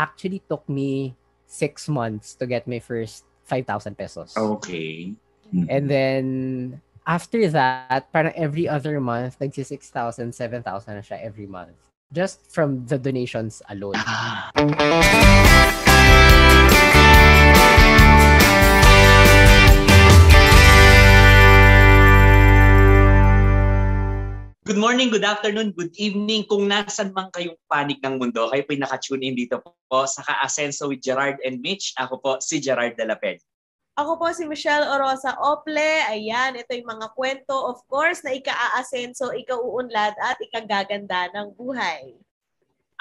actually took me 6 months to get my first 5,000 pesos. Okay. And then, after that, parang every other month, nagsi 6,000, 7,000 na siya every month. Just from the donations alone. Good morning, good afternoon, good evening. Kung nasan man kayong panig ng mundo, kayo po'y naka-tune in dito po sa Kaasenso with Gerard and Mitch. Ako po si Gerard de la Peña. Ako po si Michelle Orosa-Ople. Ayan, ito yung mga kwento, of course, na ika-aasenso, ika-uunlad at ikagaganda ng buhay.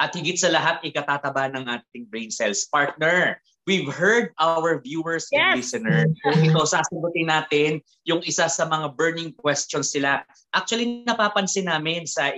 At higit sa lahat, ikatataba ng ating brain cells. Partner, we've heard our viewers and listeners. Ito, sasagutin natin yung isa sa mga burning questions sila. Actually, napapansin namin sa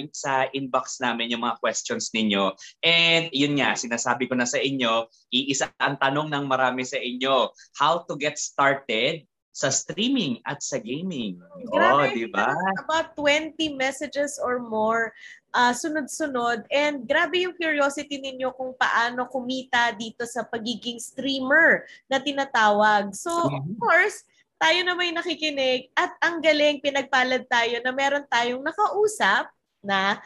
inbox namin yung mga questions ninyo. And yun nga, sinasabi ko na sa inyo, iisa ang tanong ng marami sa inyo. How to get started sa streaming at sa gaming. Grabe, di ba? About 20 messages or more sunod-sunod. And grabe yung curiosity ninyo kung paano kumita dito sa pagiging streamer na tinatawag. So, of course, tayo na may nakikinig at ang galing, pinagpalad tayo na meron tayong nakausap na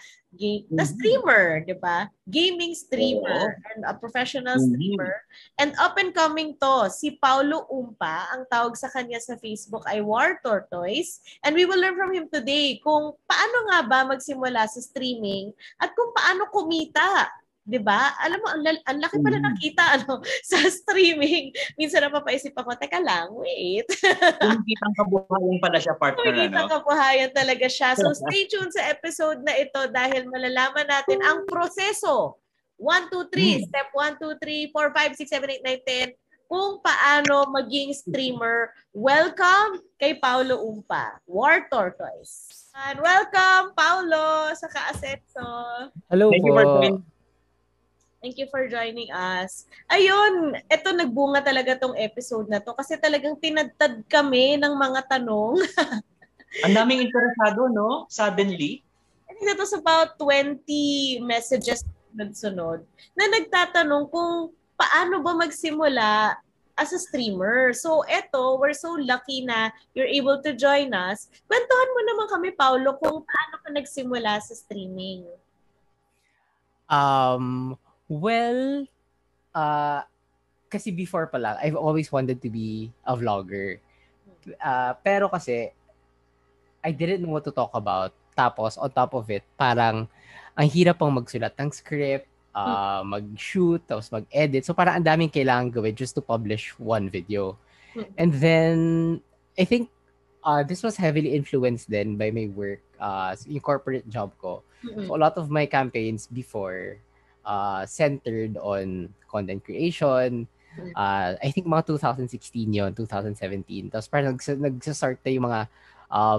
streamer, di ba? Gaming streamer and a professional streamer. And up and coming to, si Paulo Umpa, ang tawag sa kanya sa Facebook ay Wartortoise. And we will learn from him today kung paano nga ba magsimula sa streaming at kung paano kumita. 'Di ba? Alam mo, ang laki pala nakita sa streaming. Minsan napapaisip ako, teka lang, wait. Kumikitang kabuhayan pala siya, partner. Kumikitang kabuhayan talaga siya. So stay tuned sa episode na ito dahil malalaman natin ang proseso. 1, 2, 3. Step 1, 2, 3, 4, 5, 6, 7, 8, 9, 10. Kung paano maging streamer. Welcome kay Paulo Umpa, Wartortoise. And welcome, Paulo, sa Kaasenso. Hello po. Thank you for joining us. Ayun, ito nagbunga talaga tong episode na to kasi talagang tinadtad kami ng mga tanong. Ang daming interesado, no? Suddenly. I think that was about 20 messages sunod na nagtatanong kung paano ba magsimula as a streamer. So eto, we're so lucky na you're able to join us. Kwentuhan mo naman kami, Paulo, kung paano ka nagsimula sa streaming. Well, kasi before pa lang, I've always wanted to be a vlogger. Pero kasi, I didn't know what to talk about. Tapos, on top of it, parang ang hirap pang magsulat ng script, mag-shoot, tapos mag-edit. So parang ang daming kailangan gawin just to publish one video. And then, I think this was heavily influenced then by my work, yung corporate job ko. So a lot of my campaigns before centered on content creation. I think mga 2016 yon, 2017. Tapos parang nagsastart na yung mga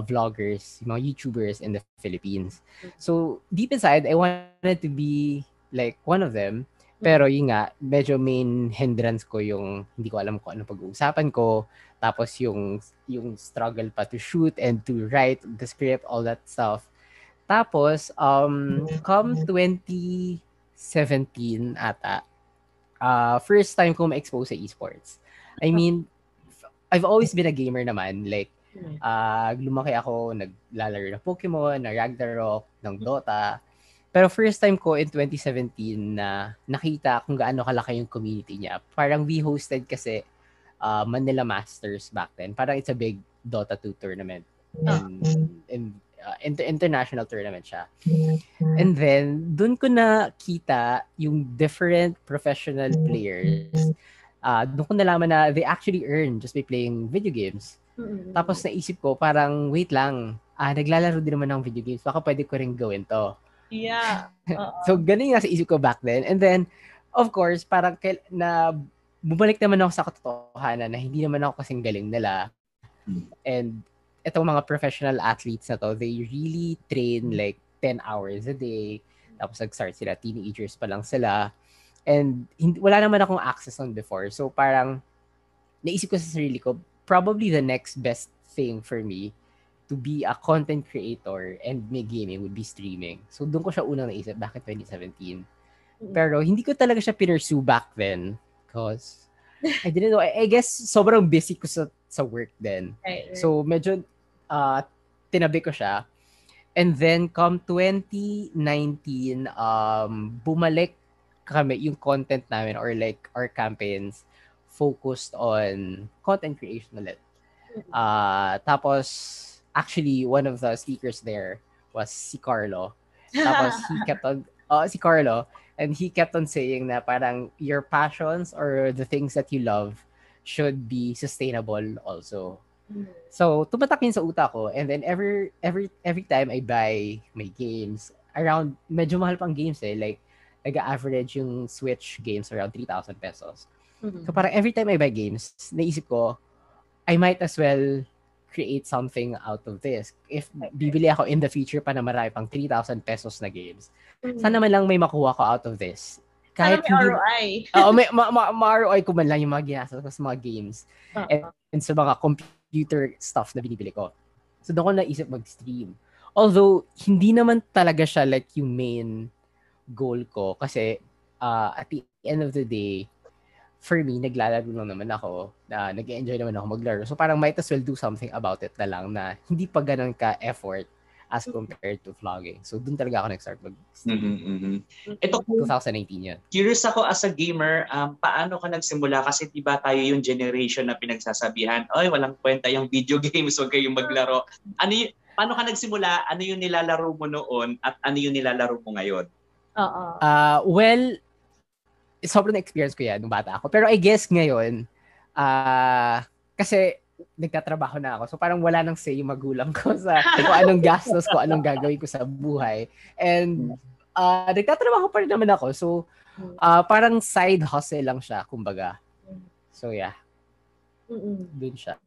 vloggers, yung mga YouTubers in the Philippines. So deep inside, I wanted to be like one of them. Pero yun nga, medyo main hindrance ko yung hindi ko alam kung ano pag-uusapan ko. Tapos yung struggle pa to shoot and to write the script, all that stuff. Tapos, come 2017 ata, first time ko ma-expose sa esports. I mean, I've always been a gamer naman. Like, lumaki ako, naglalaro ng Pokemon, ng Ragnarok, ng Dota. Pero first time ko in 2017 na nakita kung gaano kalaki yung community niya. Parang we hosted kasi Manila Masters back then. Parang it's a big Dota 2 tournament. International tournament siya. And then, dun ko nakita yung different professional players. Dun ko nalaman na they actually earn just by playing video games. Tapos naisip ko, parang wait lang, naglalaro din naman ng video games. Baka pwede ko rin gawin to. Yeah. So, ganun yung nasa isip ko back then. And then, of course, parang bumalik naman ako sa katotohanan na hindi naman ako kasing galing nila. And itong mga professional athletes na to, they really train like 10 hours a day. Tapos nag-start sila, teenagers pa lang sila. And wala naman akong access on before. So parang naisip ko sa sarili ko, probably the next best thing for me to be a content creator and make gaming would be streaming. So doon ko siya unang naisip back in 2017. Pero hindi ko talaga siya pinursue back then because I didn't know. I guess sobrang busy ko sa work then. Right. So medyo tinabi ko siya. And then come 2019, bumalik kami yung content namin or like our campaigns focused on content creation ulit. Tapos actually one of the speakers there was si Carlo. Tapos he kept on si Carlo, and he kept on saying na parang your passions or the things that you love should be sustainable also. So tumatak yun sa utak ko, and then every time I buy my games, around medyo mahal pang games like nag-average yung Switch games around 3,000 pesos. So parang every time I buy games, naisip ko I might as well create something out of this. If bibili ako in the future pa na marami pang 3,000 pesos na games, sana man lang may makuha ko out of this. Kahit sana may ROI. Ma-ROI ko man lang yung mga ginastos ko sa mga games and sa mga computer stuff na binibili ko. So doon ko naisip mag-stream. Although, hindi naman talaga siya like yung main goal ko kasi at the end of the day, for me, naglalaro lang naman ako, nag-enjoy naman ako maglaro. So parang might as well do something about it na lang na hindi pa ganun ka-effort as compared to vlogging. So dun talaga ako nag-start mag-stream. Ito 2019 yun. Curious ako as a gamer, paano ka nagsimula? Kasi diba tayo yung generation na pinagsasabihan, ay walang kwenta yung video games, huwag kayong maglaro. Paano ka nagsimula? Ano yung nilalaro mo noon at ano yung nilalaro mo ngayon? Well, sobrang experience ko yan nung bata ako. Pero I guess ngayon, kasi nagtatrabaho na ako. So parang wala nang say yung magulang ko sa kung anong gastos ko, anong gagawin ko sa buhay. And nagtatrabaho pa rin naman ako. So parang side hustle lang siya, kumbaga. So yeah. Dun siya.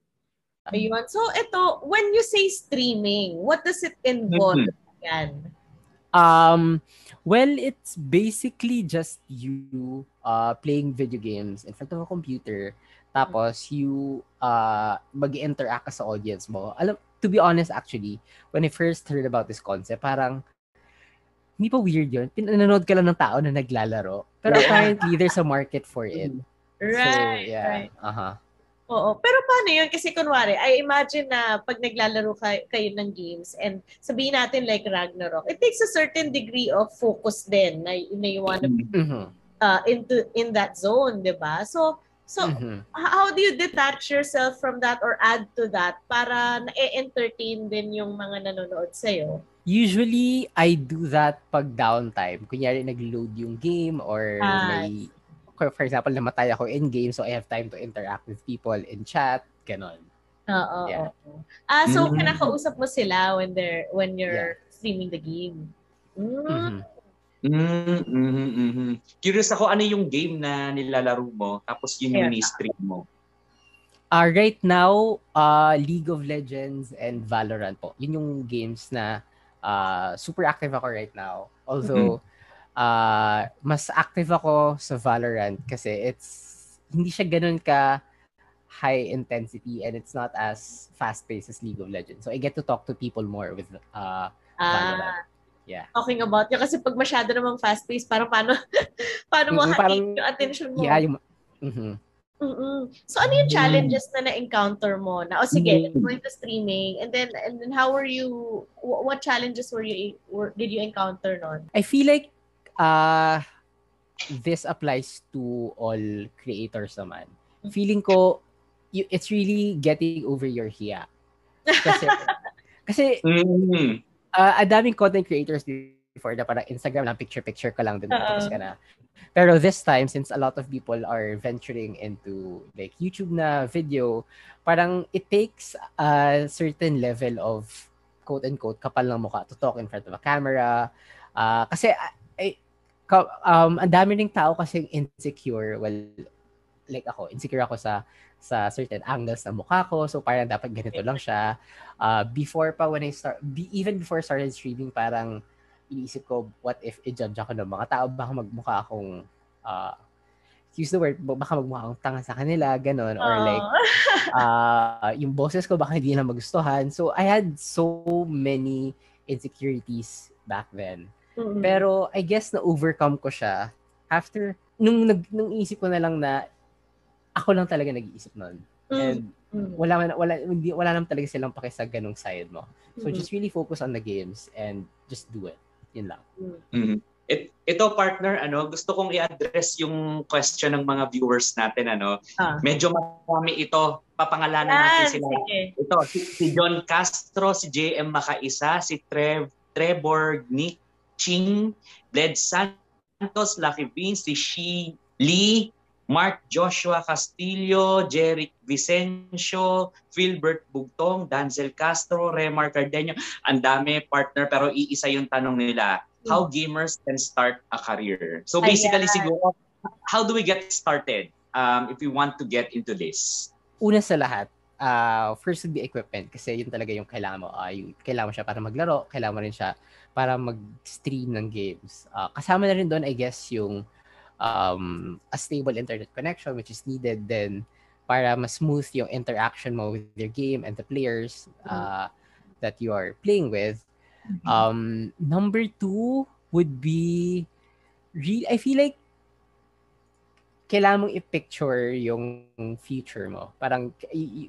Ayun. So ito, when you say streaming, what does it involve? Yan. Well, it's basically just you playing video games in front of a computer. Tapos you mag-interact ka sa audience mo. To be honest, actually, when I first heard about this concept, parang hindi pa weird yun. Pinanonood ka lang ng tao na naglalaro. Pero apparently, there's a market for it. Right. So, yeah. Right. Oo. Pero paano yun? Kasi kunwari, I imagine na pag naglalaro kayo ng games and sabihin natin like Ragnarok, it takes a certain degree of focus din na you want to be in that zone, di ba? So how do you detach yourself from that or add to that para na-entertain din yung mga nanonood sa'yo? Usually, I do that pag downtime. Kunyari, nag-load yung game or may... For example, namatay ako in-game, so I have time to interact with people in chat, ganon. Oo. So, kinakausap mo sila when you're streaming the game. Curious ako, ano yung game na nilalaro mo, tapos yun yung ni-stream mo? Right now, League of Legends and Valorant po. Yun yung games na super active ako right now. Although, mas active ako sa Valorant kasi hindi siya ganun ka high intensity and it's not as fast-paced as League of Legends. So I get to talk to people more with Valorant. Yeah. Talking about yun kasi pag masyado namang fast-paced, paano mo hatiin yung attention mo? Yeah, So ano yung challenges na na-encounter mo? Na sige, going to streaming and then how were you? What challenges did you encounter nun? I feel like this applies to all creators naman. Feeling ko, it's really getting over your hiya. Kasi daming content creators before na parang Instagram lang, picture-picture ka lang din. Tapos ka na. Pero this time, since a lot of people are venturing into like YouTube na video, parang it takes a certain level of quote-unquote kapal ng mukha to talk in front of a camera. Kasi ang dami ring tao kasi insecure. Well, like ako, insecure ako sa certain angles ng mukha ko. So parang dapat ganito lang siya. Before pa when I even before I started streaming, parang iniisip ko, what if i-judge ako ng mga tao? Baka magmukha akong, use the word, baka magmukha akong tanga sa kanila, ganon. Or like, yung boses ko baka hindi na magustuhan. So I had so many insecurities back then. Pero I guess na-overcome ko siya after, nung isip ko na lang na ako lang talaga nag-iisip nun. And wala naman talaga silang paki sa ganung side mo. So just really focus on the games and just do it. Yun lang. Ito partner, gusto kong i-address yung question ng mga viewers natin, Medyo marami ito. Papangalanan natin sila. Sige. Ito, si John Castro, si JM Makaisa, si Trevor Nick Ching, Bled Santos, Lucky Vince, si Shi Lee, Mark Joshua Castillo, Jeric Vicencio, Philbert Bugtong, Danzel Castro, Remar Cardeño. Ang dami, partner, pero iisa yung tanong nila. How gamers can start a career? So basically, siguro, how do we get started if we want to get into this? Una sa lahat, first would be equipment kasi yun talaga yung kailangan mo. Kailangan mo siya para maglaro, kailangan mo rin siya para mag-stream ng games. Kasama na rin doon, I guess, yung a stable internet connection which is needed then para mas smooth yung interaction mo with your game and the players that you are playing with. Number 2 would be I feel like kailangan mong i-picture yung future mo. Parang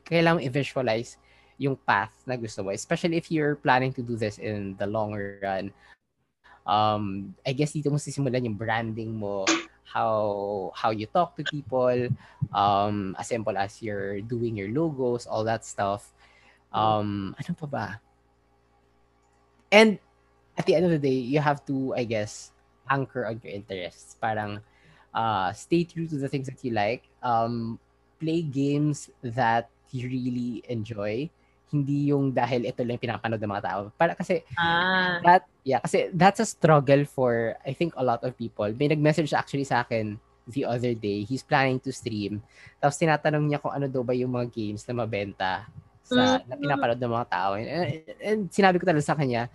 kailangan mong i-visualize yung path na gusto mo. Especially if you're planning to do this in the long run. I guess dito mo sisimulan yung branding mo, how you talk to people, as simple as you're doing your logos, all that stuff. Ano pa ba? And at the end of the day, you have to, I guess, anchor on your interests. Parang stay true to the things that you like. Play games that you really enjoy. Hindi yung dahil ito lang pinapanood ng mga tao. Para kasi kasi that's a struggle for I think a lot of people. May nag-message actually sa akin the other day. He's planning to stream. Tapos tinatanong niya kung ano daw ba yung mga games na mabenta na pinapanood ng mga tao. And sinabi ko talaga sa kanya,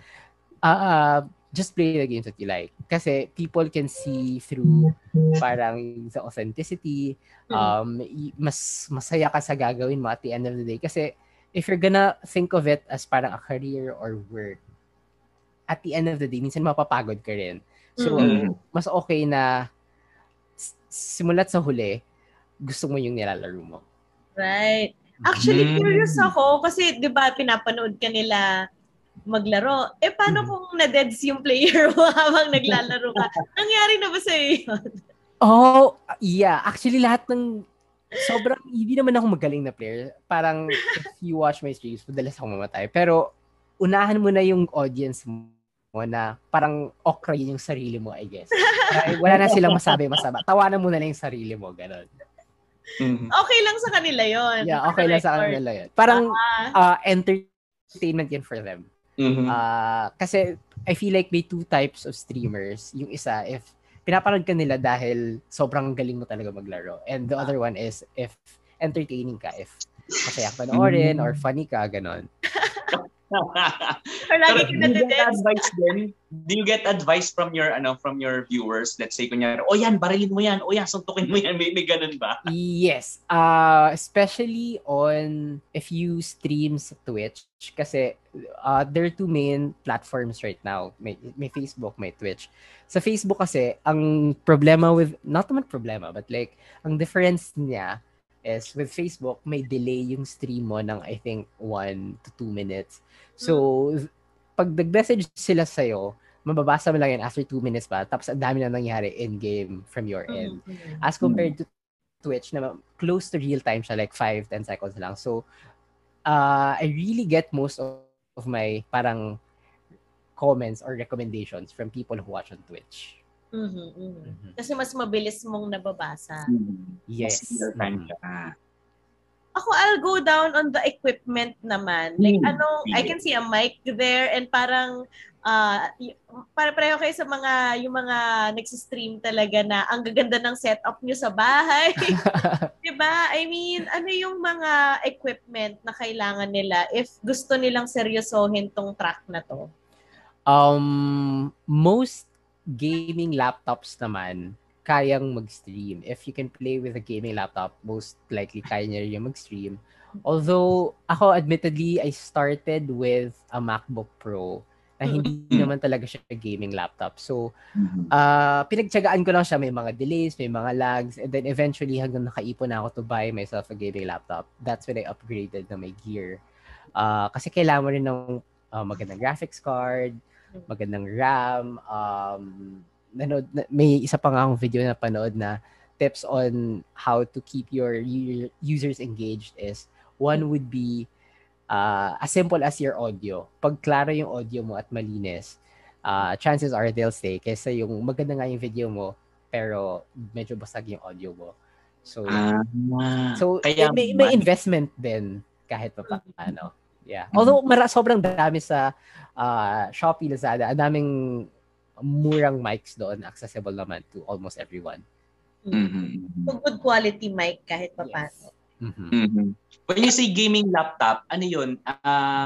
just play the games that you like. Kasi people can see through parang the authenticity. Mas masaya ka sa gagawin mo at the end of the day. Kasi if you're gonna think of it as parang a career or work, at the end of the day, minsan mapapagod ka rin. So, mas okay na simulat sa huli, gusto mo yung nilalaro mo. Right. Actually, curious ako kasi, di ba, pinapanood ka nila maglaro. Paano kung na-deads yung player mo habang naglalaro ka? Nangyari na ba sa'yo yun? Oh, yeah. Actually, lahat ng sobrang, hindi naman ako magaling na player. Parang, if you watch my streams, madalas ako mamatay. Pero, unahan mo na yung audience mo na parang okra yun yung sarili mo, I guess. Wala na silang masama. Tawanan mo na lang yung sarili mo, gano'n. Okay lang sa kanila yon. Yeah, okay lang sa kanila yun. Parang entertainment yan for them. Kasi, I feel like may two types of streamers. Yung isa, if pinapanood ka nila dahil sobrang galing mo talaga maglaro. And the other one is if entertaining ka, if masaya ka panoorin or funny ka, ganon. Or lagi ka do you get advice from your viewers? Let's say kunyari, yan, barilin mo yan. Yan, suntukin mo yan. May ganun ba? Yes. Especially on if you stream sa Twitch. Kasi there are two main platforms right now. May Facebook, may Twitch. Sa Facebook kasi, ang problema not naman problema, but like, ang difference niya is with Facebook, may delay yung stream mo ng I think 1 to 2 minutes. So, pag nag-message sila sa'yo, mababasa mo lang yan after 2 minutes pa, tapos ang dami na nangyari in-game from your end. As compared to Twitch, na close to real-time siya, like 5-10 seconds lang. So, I really get most of my parang comments or recommendations from people who watch on Twitch. Kasi mas mabilis mong nababasa. Yes. Ako, I'll go down on the equipment naman. Like, I can see a mic there and parang pareho kayo sa yung mga nagsistream talaga na ang gaganda ng setup nyo sa bahay. Diba? I mean, ano yung mga equipment na kailangan nila if gusto nilang seryosohin tong track na to? Most gaming laptops naman kayang mag-stream. If you can play with a gaming laptop, most likely kaya niya yung mag-stream. Although, ako admittedly, I started with a MacBook Pro na hindi naman talaga siya gaming laptop. So, Mhm. pinagtiyagaan ko lang siya, may mga delays, may mga lags, and then eventually hanggang nakaipon na ako to buy myself a gaming laptop. That's when I upgraded na my gear. Kasi kailangan mo rin ng magandang graphics card, magandang RAM, may isa pa nga akong video na panood na tips on how to keep your users engaged is one would be as simple as your audio. Pag klaro yung audio mo at malinis, chances are they'll stay kaysa yung maganda nga yung video mo pero medyo basag yung audio mo. So, Kaya may investment din kahit pa paano. Yeah. Although sobrang dami sa Shopee, Lazada, ang daming murang mics doon, accessible naman to almost everyone. So, good quality mic kahit pa paano. When you say gaming laptop, ano yun?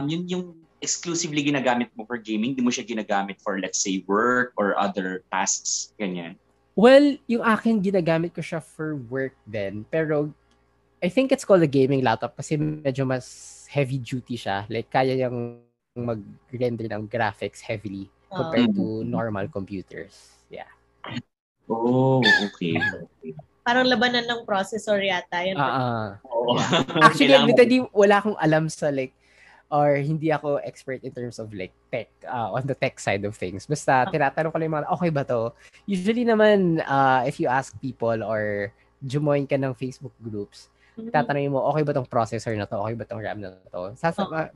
Yun yung exclusively ginagamit mo for gaming? Di mo siya ginagamit for, let's say, work or other tasks? Ganyan. Well, yung akin, ginagamit ko siya for work din. Pero, I think it's called a gaming laptop kasi medyo mas heavy duty siya. Like, kaya yung mag-render ng graphics heavily compared to normal computers. Yeah. Oh, okay. Parang labanan ng processor yata yun. Yeah. Actually, admittedly, wala akong alam sa like, or hindi ako expert in terms of like tech, on the tech side of things. Basta tinatanong ko lang yung mga, okay ba to? Usually naman, if you ask people or jumoin ka ng Facebook groups, tatanungin mo, okay ba tong processor na to? Okay ba tong RAM na to?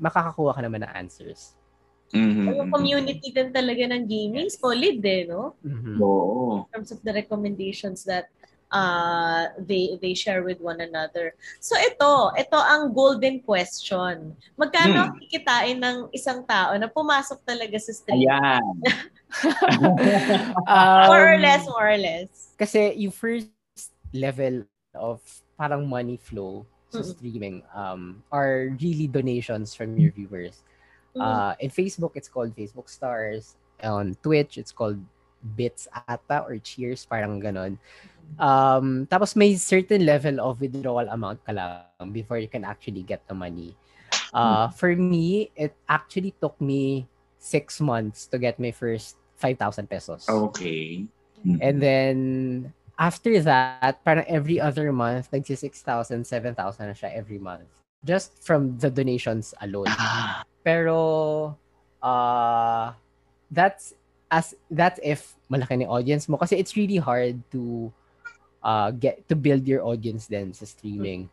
Makakakuha ka naman ng answers. Yung community din talaga ng gaming, solid eh, no? In terms of the recommendations that they share with one another. So ito ang golden question. Magkano ang kikitain ng isang tao na pumasok talaga sa stream? Ayan. More or less. Kasi yung first level of parang money flow sa streaming are really donations from your viewers. In Facebook, it's called Facebook Stars. On Twitch, it's called Bits ata or Cheers, parang ganon. Tapos may certain level of withdrawal amount ka lang before you can actually get the money. For me, it actually took me 6 months to get my first 5,000 pesos. Okay. And then, after that, parang every other month, nagsi 6,000, 7,000 na siya every month. Just from the donations alone. Pero, that's if malaki ni audience mo. Kasi it's really hard to get to build your audience then sa streaming.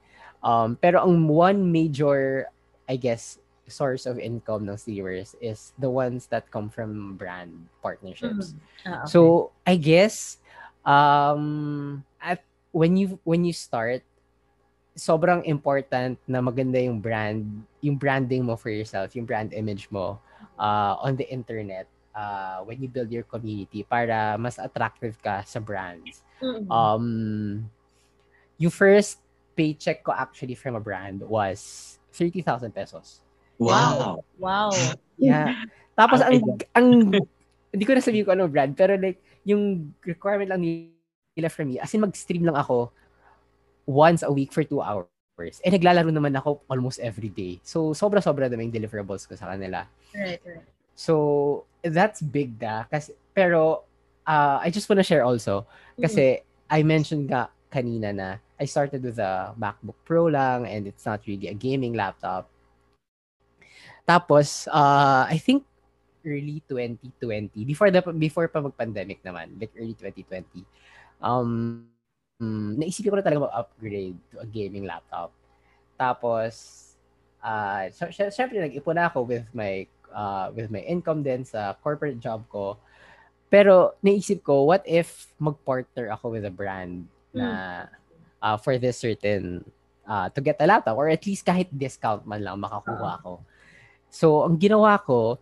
Pero ang one major, I guess, source of income ng streamers is the ones that come from brand partnerships. Okay. So, I guess, when you start, sobrang important na maganda yung branding mo for yourself, yung brand image mo on the internet when you build your community para mas attractive ka sa brands. Yung first paycheck ko actually from a brand was 30,000 pesos. Wow. Yeah. Tapos ang hindi ko na sabihin ko ano brand, pero like yung requirement lang nila from me, as in mag-stream lang ako once a week for 2 hours. Eh, naglalaro naman ako almost every day. So, sobra-sobra na yung deliverables ko sa kanila. Right. So, that's big da. Pero, I just wanna share also. Kasi, I mentioned nga kanina na I started with a MacBook Pro lang and it's not really a gaming laptop. Tapos, I think early 2020, before pa mag-pandemic naman, like early 2020, naisip ko na talaga mag-upgrade to a gaming laptop. Tapos, syempre nag-ipon ako with my income din sa corporate job ko. Pero naisip ko, what if mag-partner ako with a brand na for this certain, to get a laptop or at least kahit discount man lang makakuha ako. So, ang ginawa ko,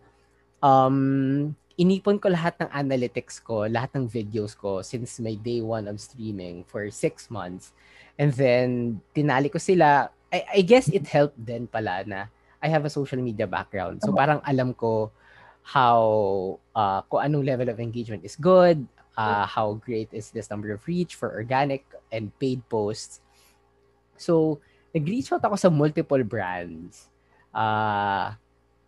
inipon ko lahat ng analytics ko, lahat ng videos ko since my day one of streaming for 6 months. And then, tinali ko sila. I guess it helped din pala na I have a social media background. So, parang alam ko how, kung anong level of engagement is good, how great is this number of reach for organic and paid posts. So, nag-reach out ako sa multiple brands.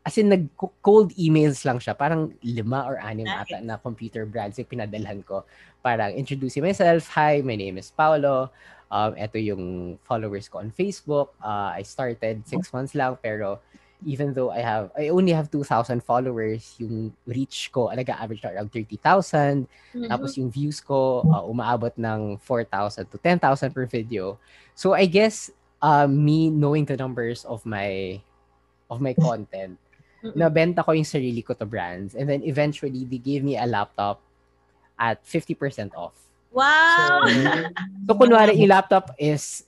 as in, nag-cold emails lang siya. Parang 5 or 6 ata na computer brands yung pinadalhan ko. Parang introducing myself. Hi, my name is Paolo. Ito yung followers ko on Facebook. I started 6 months lang, pero even though I only have 2,000 followers, yung reach ko, nag-average na around 30,000. Tapos yung views ko, umaabot ng 4,000 to 10,000 per video. So I guess, me knowing the numbers of my content, nabenta ko yung sarili ko to brands. And then eventually, they gave me a laptop at 50% off. Wow! So kunwari, yung laptop is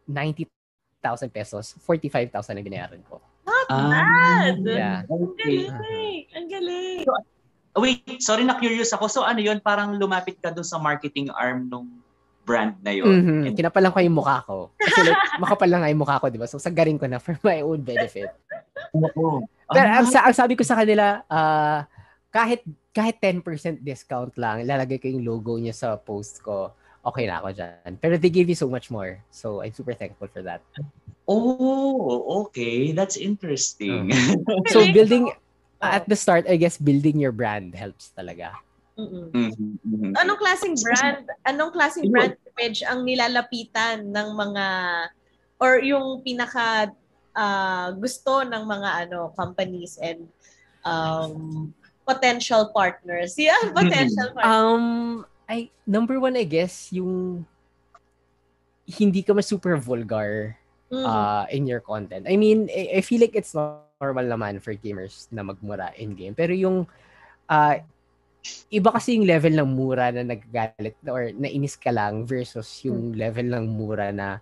90,000 pesos, 45,000 ang binayaran ko. Not bad! Yeah. Ang galing! Ang galing! So, wait, sorry na curious ako. So ano yun, parang lumapit ka dun sa marketing arm nung brand na yun. Kinapalan ko yung mukha ko. Kasi like, makapal lang nga yung mukha ko, di ba? So sagarin ko na for my own benefit. Pero ang sabi ko sa kanila, kahit 10% discount lang, ilalagay ko yung logo niya sa post ko, okay na ako dyan. Pero they gave you so much more. So I'm super thankful for that. Oh, okay. That's interesting. So building, at the start, I guess, building your brand helps talaga. Anong klaseng brand image ang nilalapitan ng mga, or yung pinaka gusto ng mga companies and potential partners? Yeah, potential partners. Number one, I guess, yung hindi ka mas super vulgar in your content. I mean, I feel like it's normal naman for gamers na magmura in-game. Pero yung iba kasi yung level ng mura na nagagalit or nainis ka lang versus yung level ng mura na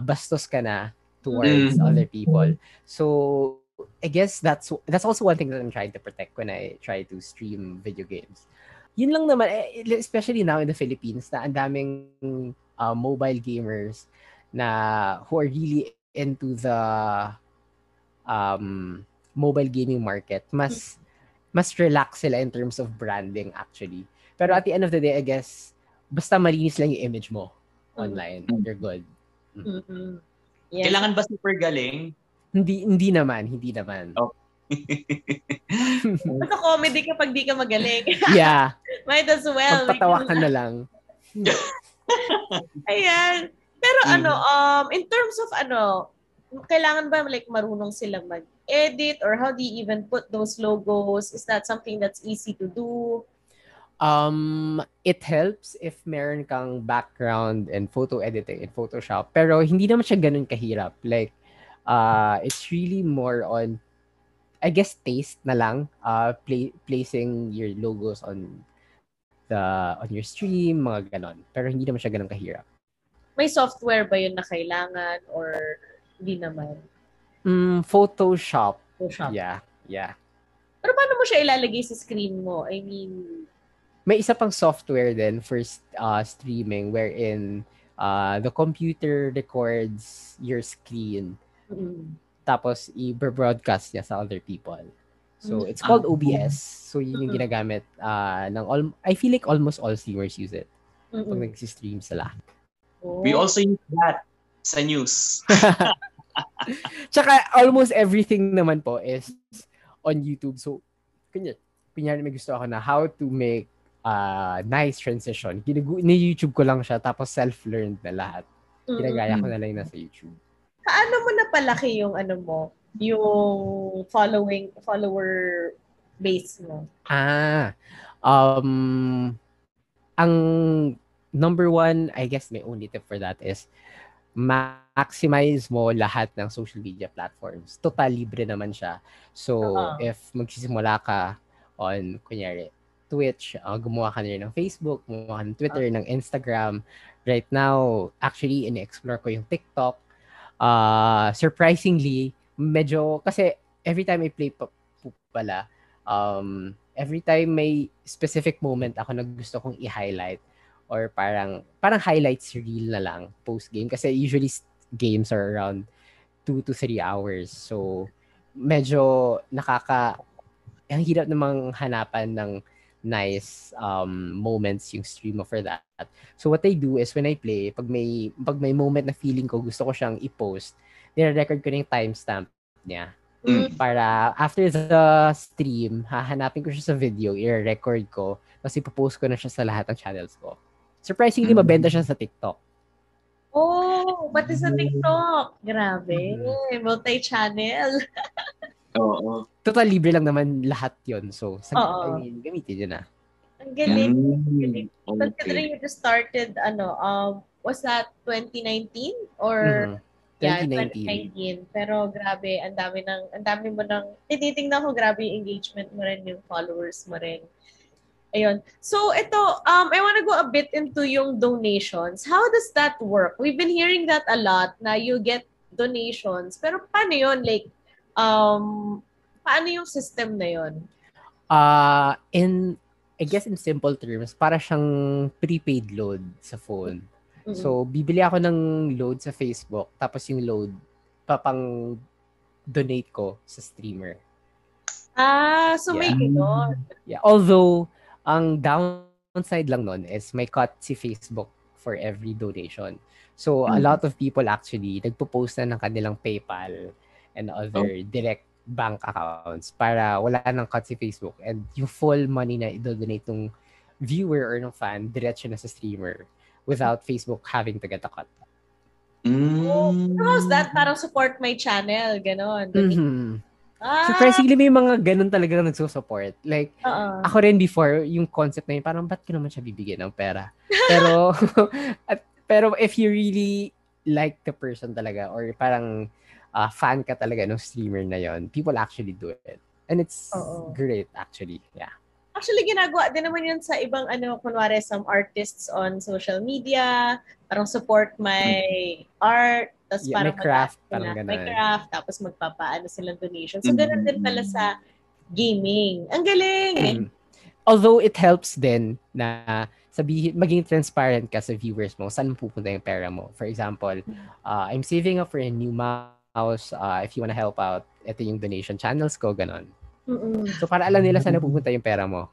bastos ka na towards other people. So, I guess that's also one thing that I'm trying to protect when I try to stream video games. Yun lang naman, especially now in the Philippines, na ang daming mobile gamers na who are really into the mobile gaming market. Mas relax sila in terms of branding actually. Pero at the end of the day, I guess, basta malinis lang yung image mo online, you're good. Yes. Kailangan ba super galing? Hindi naman. Oh. Basta comedy kapag di ka magaling. Yeah. Might as well. Pagpatawa ka na lang. Ayan. Pero in terms of kailangan ba like marunong silang mag-edit, or how do you even put those logos? Is that something that's easy to do? It helps if meron kang background and photo editing in Photoshop. Pero hindi naman siya ganun kahirap. Like, it's really more on, I guess, taste na lang. Placing your logos on your stream, mga ganon. Pero hindi naman siya ganun kahirap. May software ba yun na kailangan or hindi naman? Photoshop. Yeah. Pero paano mo siya ilalagay sa screen mo? I mean, may isa pang software din for streaming wherein the computer records your screen. Tapos i-broadcast niya sa other people. So it's called OBS. So yun yung ginagamit I feel like almost all streamers use it pag nag-stream sila. We also use that sa news. Tsaka almost everything naman po is on YouTube. So kunyari may gusto ako na how to make nice transition. Ni-YouTube ko lang siya tapos self-learned na lahat. Ginagaya ko na lang nasa YouTube. Paano mo napalaki yung yung follower base mo? Ang number one, I guess may only tip for that is maximize mo lahat ng social media platforms. Total libre naman siya. So, if magsisimula ka on, kunyari, Twitch, gumawa ka na rin ng Facebook, gumawa ka ng Twitter, ng Instagram. Right now, actually, in-explore ko yung TikTok. Surprisingly, medyo, kasi every time I play pala, every time may specific moment ako na gusto kong i-highlight or parang highlights reel na lang post-game. Kasi usually games are around 2 to 3 hours. So, medyo ang hirap namang hanapan ng nice moments yung streamer for that. So what I do is when I play, pag may moment na feeling ko gusto ko siyang i-post, nire-record ko na yung timestamp niya. Para after the stream, hahanapin ko siya sa video, i-record ko, tapos ipopost ko na siya sa lahat ng channels ko. Surprisingly, mabenta siya sa TikTok. Oh, pati sa TikTok. Grabe. Multi-channel. Oo. Total libre lang naman lahat yon. So, Oo. gamitin yun na. Ang galing. Okay. Considering you just started, was that 2019? Or, 2019. Pero grabe, ang dami mo nang, tinitingnan ko grabe yung engagement mo rin, yung followers mo rin. Ayun. So, ito, I want to go a bit into yung donations. How does that work? We've been hearing that a lot, na you get donations. Pero paano yun? Like, paano yung system na yun? I guess in simple terms, para siyang prepaid load sa phone. So, bibili ako ng load sa Facebook, tapos yung load, papang donate ko sa streamer. So may gano'n. Yeah. Although, ang downside lang nun is may cut si Facebook for every donation. So, a lot of people actually nagpo-post na ng kanilang PayPal and other direct bank accounts para wala nang cut si Facebook. And yung full money na i-donate ng viewer or ng fan, diretso na sa streamer without Facebook having to get a cut. How's that? Parang support my channel, gano'n. Surprisingly, may mga ganun talaga nagsusupport. Like, ako rin before, yung concept na yun, parang ba't ko naman siya bibigyan ng pera? Pero, pero if you really like the person talaga, or parang fan ka talaga ng streamer na yon, people actually do it. And it's great, actually. Yeah. Actually, ginagawa din naman yun sa ibang, kunwari, some artists on social media, parang support my art, tapos parang may craft, parang ganun. May craft, tapos magpapaano silang donation. So, ganun din pala sa gaming. Ang galing! Although it helps din na sabihin, maging transparent ka sa viewers mo, saan pupunta yung pera mo. For example, I'm saving up for a new mouse. If you wanna help out, ito yung donation channels ko, ganun. So, para alam nila saan pupunta yung pera mo.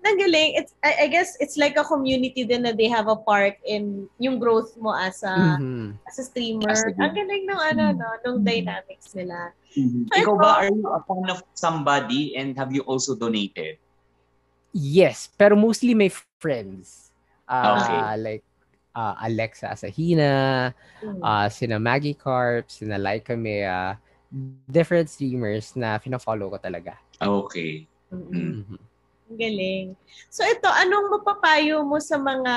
Ang galing. I guess it's like a community din na they have a part in yung growth mo as a streamer. Ang galing nung dynamics nila. Ikaw ba, are you a fan of somebody and have you also donated? Yes, pero mostly my friends. Okay. Like Alexa Asahina, sina Maggie Carp, sina Laika Mea, different streamers na fina-follow ko talaga. Okay. Ang galing. So ito, anong mapapayo mo sa mga,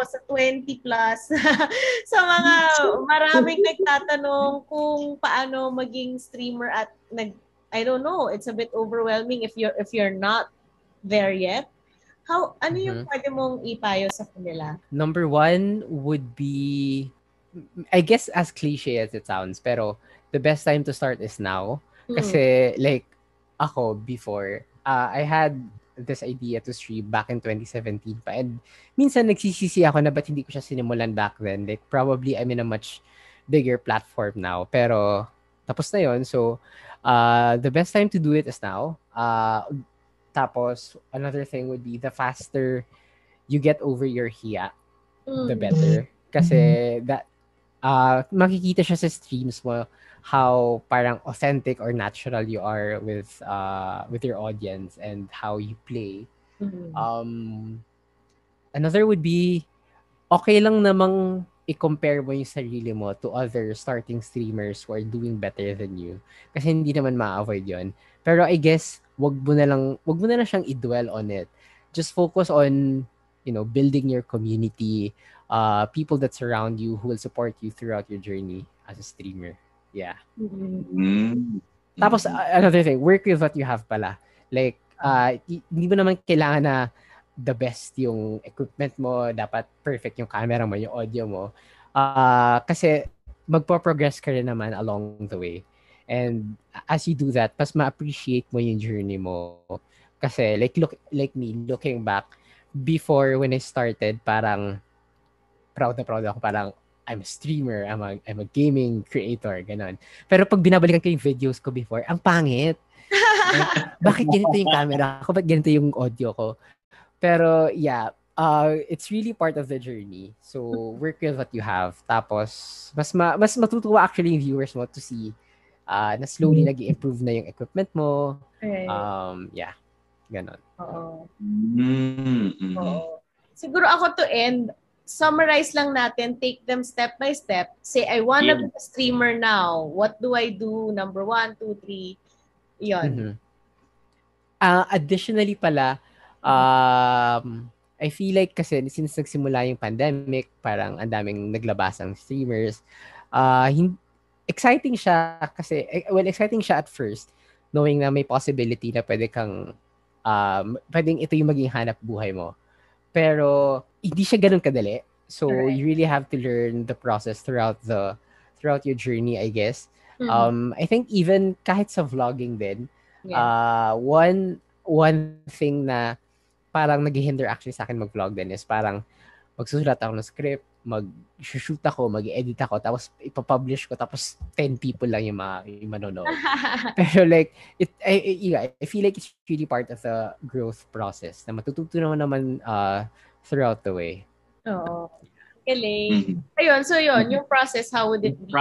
sa 20 plus, sa mga maraming nagtatanong kung paano maging streamer at I don't know, it's a bit overwhelming if you're not there yet. Ano yung pwede mong ipayo sa kanila? Number one would be, I guess as cliche as it sounds, pero the best time to start is now. Kasi like ako before, I had this idea to stream back in 2017 pa. And minsan nagsisisi ako na ba't hindi ko siya sinimulan back then. Like probably I'm in a much bigger platform now. Pero tapos na yon. So the best time to do it is now. Tapos another thing would be the faster you get over your hiya, the better. Kasi that makikita siya sa streams mo how parang authentic or natural you are with your audience and how you play. Another would be, okay lang namang i-compare mo yung sarili mo to other starting streamers who are doing better than you. Kasi hindi naman ma-avoid yun. Pero I guess, wag mo na lang siyang i-dwell on it. Just focus on, building your community, people that surround you who will support you throughout your journey as a streamer. Yeah. Tapos, another thing, work with what you have pala. Like, hindi mo naman kailangan na the best yung equipment mo, dapat perfect yung camera mo, yung audio mo. Kasi, magpo-progress ka rin naman along the way. And as you do that, mas ma-appreciate mo yung journey mo. Kasi, like me, looking back, before when I started, parang proud ako, parang I'm a streamer, I'm a gaming creator, ganon. Pero pag binabalikan ko yung videos ko before, ang pangit. Bakit ganito yung camera ko? Bakit ganito yung audio ko? Pero yeah, it's really part of the journey. So work with what you have. Tapos mas matutuwa actually yung viewers mo to see na slowly nag-i-improve na yung equipment mo. Right. Yeah, ganon. Oo. Mm-hmm. Oo. Siguro ako to end, summarize lang natin, take them step by step. Say, I wanna be a streamer now. What do I do? Number 1, 2, 3. Yun. Additionally pala, I feel like kasi since nagsimula yung pandemic, parang ang daming naglabasang streamers. Exciting siya kasi, well, exciting siya at first, knowing na may possibility na pwede kang, pwedeng ito yung maging hanap buhay mo. Pero, hindi siya ganun kadali. So, you really have to learn the process throughout your journey, I guess. I think even kahit sa vlogging din, one thing na parang nag-hinder actually sa akin mag-vlog din is parang magsusulat ako ng script, mag-shoot ako, mag-edit ako, tapos ipapublish ko, tapos 10 people lang yung manonood. Pero like, I feel like it's really part of the growth process na matututo naman throughout the way. Oo. Galing. Ayun, so yun, yung process, how would it be?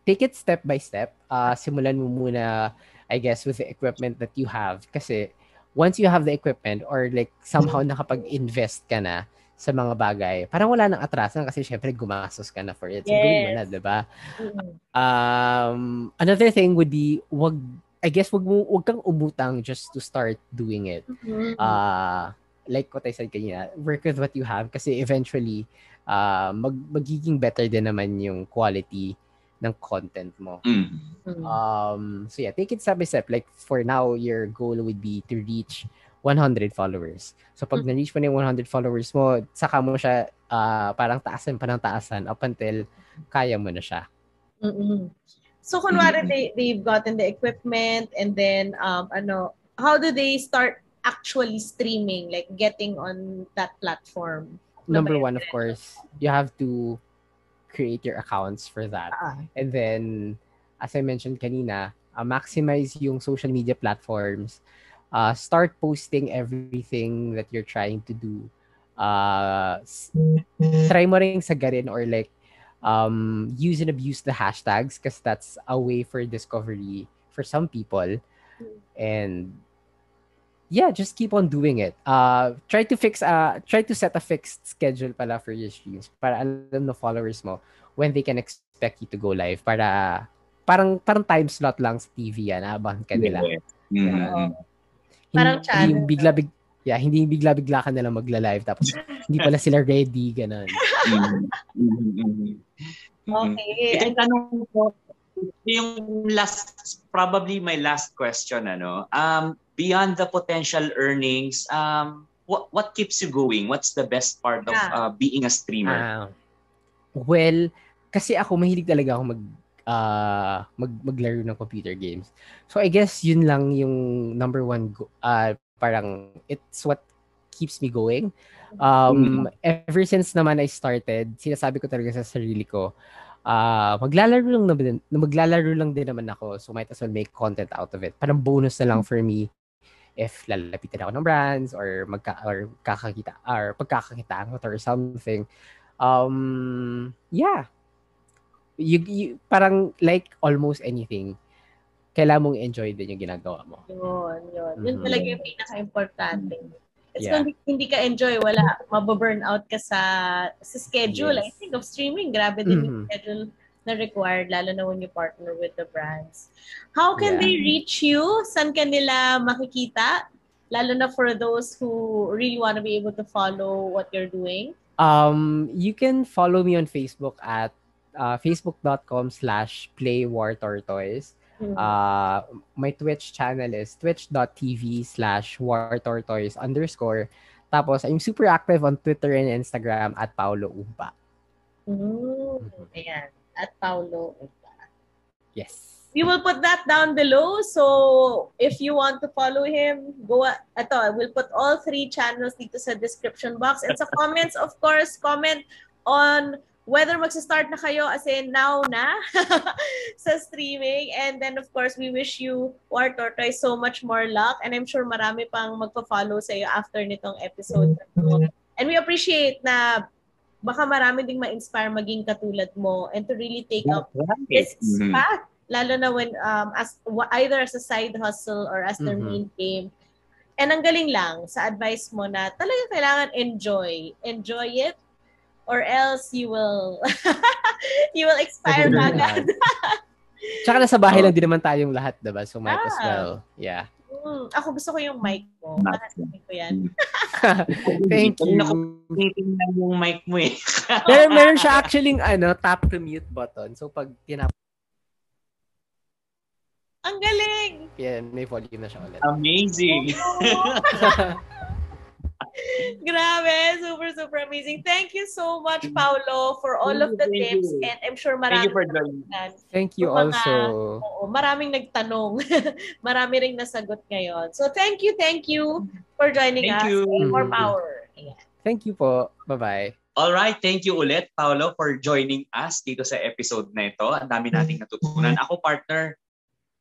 Take it step by step. Simulan mo muna, I guess, with the equipment that you have. Kasi once you have the equipment or like somehow nakapag-invest ka na sa mga bagay, parang wala nang atrasan kasi syempre gumastos ka na for it. So gawin mo na, diba? Another thing would be, wag kang umutang just to start doing it. Like what I said kanina, work with what you have kasi eventually, magiging better din naman yung quality ng content mo. So yeah, take it step by step. Like for now, your goal would be to reach 100 followers. So pag na-reach mo na yung 100 followers mo, saka mo siya parang taasan up until kaya mo na siya. So kunwari they've gotten the equipment and then how do they start actually streaming, like getting on that platform? Number one, of course, you have to create your accounts for that. And then, as I mentioned kanina, maximize yung social media platforms. Start posting everything that you're trying to do. Try mo ring sagarin or like use and abuse the hashtags because that's a way for discovery for some people. And yeah, just keep on doing it. Try to set a fixed schedule pala for your streams para alam ng followers mo when they can expect you to go live para parang time slot lang sa TV yan, abangan ka nila. Parang channel. Hindi bigla ka na lang magla-live tapos hindi pala sila ready, ganun. Okay. Ito tanong ko, yung probably my last question, beyond the potential earnings, what keeps you going? What's the best part of being a streamer? Well, kasi ako mahilig talaga ako maglaro ng computer games. So I guess yun lang yung number one parang it's what keeps me going. Ever since naman I started, sinasabi ko talaga sa sarili ko, maglalaro lang din naman ako, so might as well make content out of it. Parang bonus na lang for me if lalapitan ako ng brands or pagkakakitaan ko or something. Yeah. You parang like almost anything, kailangan mong enjoy din yung ginagawa mo. Yun. Yun talaga yung pinaka-importante. Kasi kung hindi ka enjoy, mababurn out ka sa schedule. Yes. I think of streaming, grabe din yung schedule na required, lalo na when you partner with the brands. How can they reach you? Saan ka nila makikita? Lalo na for those who really want to be able to follow what you're doing. You can follow me on Facebook at facebook.com/playwartortoise. My Twitch channel is twitch.tv/wartortoise_. Tapos, I'm super active on Twitter and Instagram at Paulo Umpa. Ayan. At Paulo Umpa. Yes. We will put that down below. So, if you want to follow him, we'll put all 3 channels dito sa description box. And sa comments, of course, comment on whether magsa-start na kayo as in now na sa streaming. And then, of course, we wish you, Wartortoise, so much more luck. And I'm sure marami pang magpa-follow sa iyo after nitong episode. And we appreciate na baka marami ding ma-inspire maging katulad mo and to really take up this path. Lalo na when either as a side hustle or as their main game. And ang galing lang sa advice mo na talagang kailangan enjoy. Enjoy it or else you will you will expire agad. Tsaka nasa bahay lang din naman tayong lahat, diba? So might as well. Yeah. Ako gusto ko yung mic mo. Nakasinin ko yan. Thank you. Nakupitin yung mic mo eh. Meron siya actually tap to mute button. So pag ang galing! Yan, may volume na siya ulit. Amazing! Grabe, super, super amazing. Thank you so much, Paolo, for all of the tips. And I'm sure maraming Thank you also. Maraming nagtanong. Marami ring nasagot ngayon. So thank you for joining us. And more power. Yeah. Thank you po. Bye-bye. Alright, thank you ulit, Paolo, for joining us dito sa episode na ito. Ang dami nating natutunan. Ako, partner,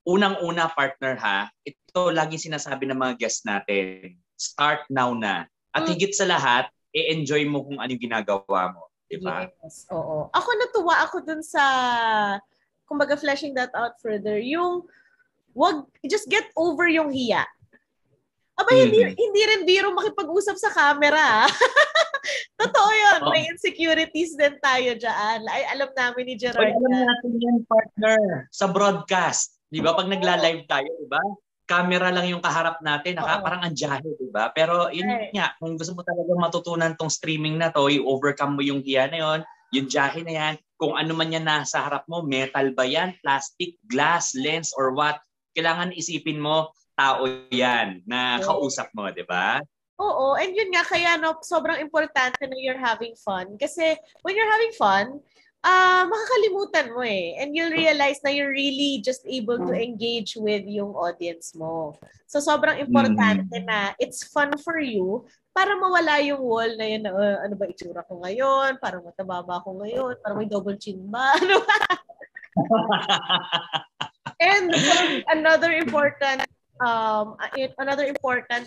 unang-una partner ha, ito laging sinasabi ng mga guests natin, start now na. At higit sa lahat, i-enjoy mo kung anong ginagawa mo. Diba? Yes, oo. Ako natuwa ako dun sa, kumbaga fleshing that out further, yung just get over yung hiya. Aba, hindi rin biro makipag-usap sa camera. Totoo yun. May insecurities din tayo dyan. Ay, alam namin ni Gerard. Alam natin yan, partner, sa broadcast. Di ba? Pag nagla-live tayo, di ba? Camera lang yung kaharap natin. Parang anjahe, di ba? Pero yun nga, kung gusto mo talagang matutunan tong streaming na to, i-overcome mo yung hiya na yun, yung jahe na yan, kung ano man yan nasa harap mo, metal ba yan, plastic, glass, lens, or what, kailangan isipin mo, tao yan na kausap mo, di ba? Oo, and yun nga, kaya sobrang importante na you're having fun. Kasi when you're having fun, makakalimutan mo eh. And you'll realize na you're really just able to engage with yung audience mo. So, sobrang importante na it's fun for you para mawala yung wall na yun na, ano ba itsura ko ngayon? Parang mataba ba ako ngayon? Parang may double chin ba? Ano ba? And another important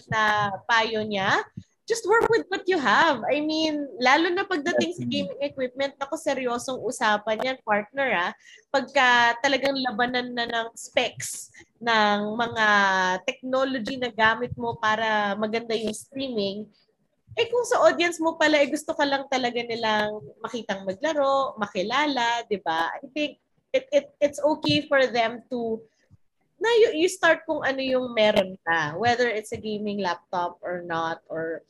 na payo niya, just work with what you have. I mean, lalo na pagdating sa gaming equipment, ako seryosong usapan yan, partner pagka talagang labanan na ng specs ng mga technology na gamit mo para maganda yung streaming, kung sa audience mo pala, gusto ka lang talaga nilang makitang maglaro, makilala, di ba? I think it's okay for them to na you start kung ano yung meron ka, whether it's a gaming laptop or not, or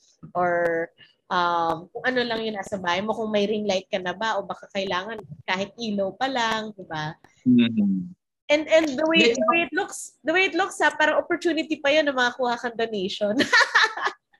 kung ano lang yung nasa bahay mo, kung may ring light ka na ba o baka kailangan kahit ilaw pa lang, di ba? And the way it looks parang opportunity pa yun na makakuha kang donation.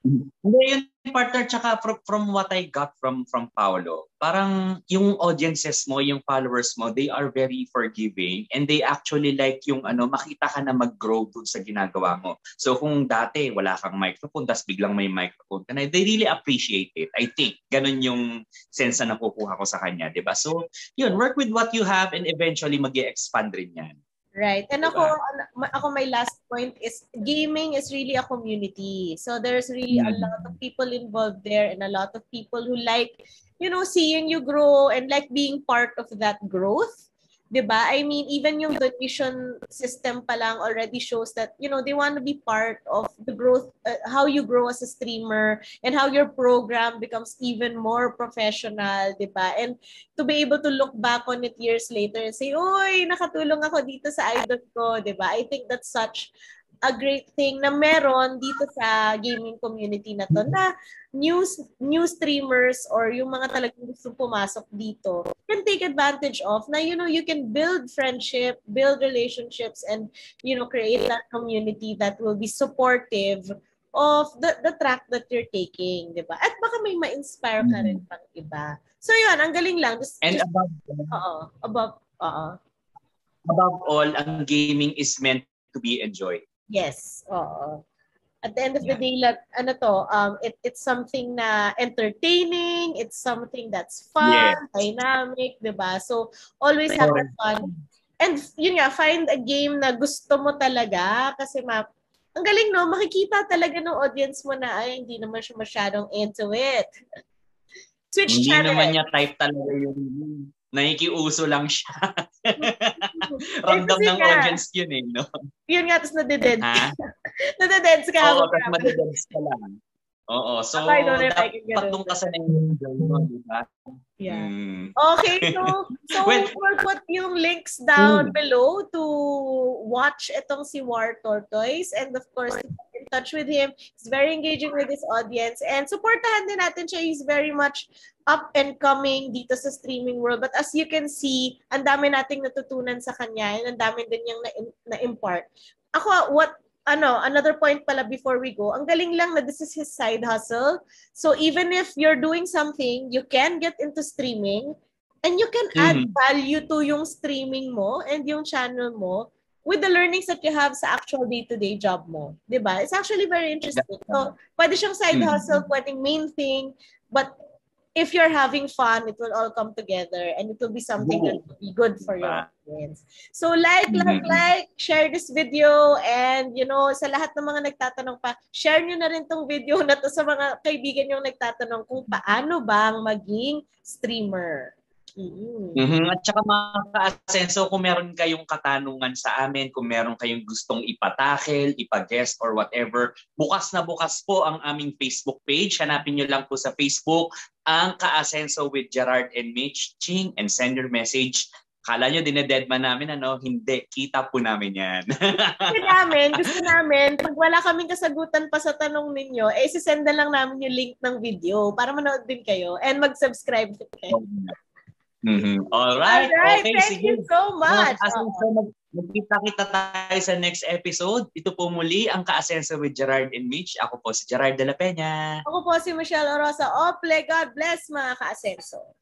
Hindi, yun partner, tsaka from what I got from Paolo, parang yung audiences mo, yung followers mo, they are very forgiving and they actually like yung makita ka na mag-grow dun sa ginagawa mo. So kung dati wala kang microphone, tas biglang may microphone ka na, they really appreciate it. I think, ganun yung sense na nakukuha ko sa kanya, di ba? So yun, work with what you have and eventually mag-i-expand rin yan. Right. And ako my last point is gaming is really a community. So there's really a lot of people involved there and a lot of people who like, seeing you grow and like being part of that growth. Diba? I mean, even yung donation system pa lang already shows that, they want to be part of the growth, how you grow as a streamer and how your program becomes even more professional, diba? And to be able to look back on it years later and say, oy, nakatulong ako dito sa idol ko, diba? I think that's such a great thing na meron dito sa gaming community na to na new streamers or yung mga talagang gusto pumasok dito can take advantage of na you can build friendship, build relationships and create that community that will be supportive of the track that you're taking, di ba? At baka may ma-inspire ka rin pang iba. So yun, ang galing lang. Above all, ang gaming is meant to be enjoyed. Yes, oo. At the end of the day, it's something na entertaining, it's something that's fun, dynamic, diba? So, always have fun. And yun nga, find a game na gusto mo talaga kasi ang galing makikita talaga ng audience mo na ay hindi naman siya masyadong into it. Switch Hindi channel. naman niya type talaga yung nakikiuso lang siya. Ramdam ng audience yun eh, no? Yun nga, tapos nadededs. Ha? Nadededs ka. Oo, tapos madededs ka lang. Oo, so dapat doon ka sa nang-enjoy mo, di ba? Yeah. Okay, so we'll put yung links down below to watch itong si Wartortoise, and of course, to get in touch with him. He's very engaging with his audience, and supportahan din natin siya. He's very much up and coming dito sa streaming world. But as you can see, ang dami nating natutunan sa kanya, and ang dami din niyang na-impart. Ako, another point pala before we go, ang galing lang na this is his side hustle. So even if you're doing something, you can get into streaming and you can add value to yung streaming mo and yung channel mo with the learnings that you have sa actual day-to-day job mo. Diba? It's actually very interesting. So, pwede siyang side hustle, pwedeng main thing, but if you're having fun, it will all come together and it will be something that will be good for your audience. So like, share this video, and sa lahat ng mga nagtatanong pa, share nyo na rin tong video na to sa mga kaibigan nyo nagtatanong kung paano bang maging streamer. At saka mga Kaasenso, kung meron kayong katanungan sa amin, kung meron kayong gustong ipatakel, ipa-guest or whatever, bukas na bukas po ang aming Facebook page. Hanapin nyo lang po sa Facebook ang Kaasenso with Gerard and Mitch. Ching, and send your message. Kala nyo dinededman namin, Hindi. Kita po namin yan. Gusto namin, pag wala kaming kasagutan pa sa tanong ninyo, isisend na lang namin yung link ng video para manood din kayo and mag-subscribe din kayo. Alright. Okay, thank you so much. Magkita-kita tayo sa next episode. Ito po muli ang Kaasenso with Gerard and Mitch. Ako po si Gerard de la Peña. Ako po si Michelle Orosa-Ople. God bless mga Kaasenso.